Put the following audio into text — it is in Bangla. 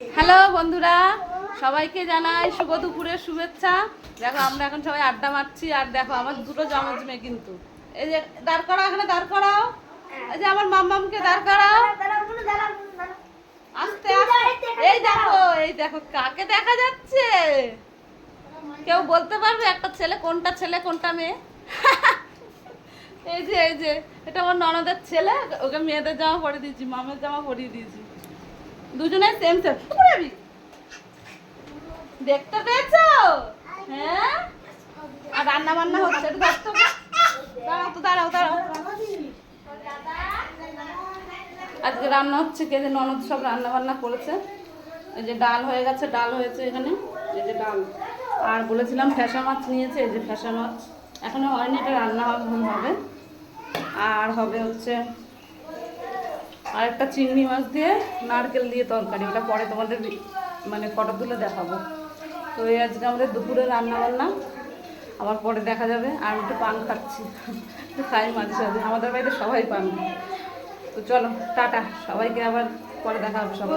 হ্যালো বন্ধুরা, সবাইকে জানাই শুভ দুপুরের শুভেচ্ছা। দেখো আমরা এখন সবাই আড্ডা মারছি, আর দেখো আমার দুটো জমজ মেয়ে কিন্তু এই যে দাঁড় করাও, এখানে দাঁড় করাও। এই যে আমার মাম্মামকে দাঁড় করাও, আস্তে আস্তে। এই দেখো কাকে দেখা যাচ্ছে, কেউ বলতে পারবে একটা ছেলে কোনটা মেয়ে? এই যে এটা আমার ননদের ছেলে, ওকে মেয়েদের জামা পরিয়ে দিয়েছি, মামের জামা পরিয়ে দিয়েছি, দুজনে সেম সেম। দেখতে পেয়েছো? হ্যাঁ, আর রান্না বান্না হচ্ছে, একটু দেখতো। দাঁড়াও। আজকে রান্না হচ্ছে, কে যে ননদ সব রান্না বান্না করেছে। এই যে ডাল হয়ে গেছে, ডাল হয়েছে এখানে, এই যে ডাল। আর বলেছিলাম ফ্যাসা মাছ নিয়েছে, এই যে ফ্যাসা মাছ এখনো হয়নি, এটা রান্না হবে। আর হবে হচ্ছে আর একটা চিংড়ি মাছ দিয়ে নারকেল দিয়ে তরকারি, ওটা পরে তোমাদের মানে ফটো তুলে দেখাবো। তো এই আজকে আমাদের দুপুরে রান্না বান্না, আবার পরে দেখা যাবে। আর একটু পান খাচ্ছি, খাই মাঝে সাঝে, আমাদের বাড়িতে সবাই পান। তো চলো টাটা, সবাইকে আবার পরে দেখা হবে সবাই।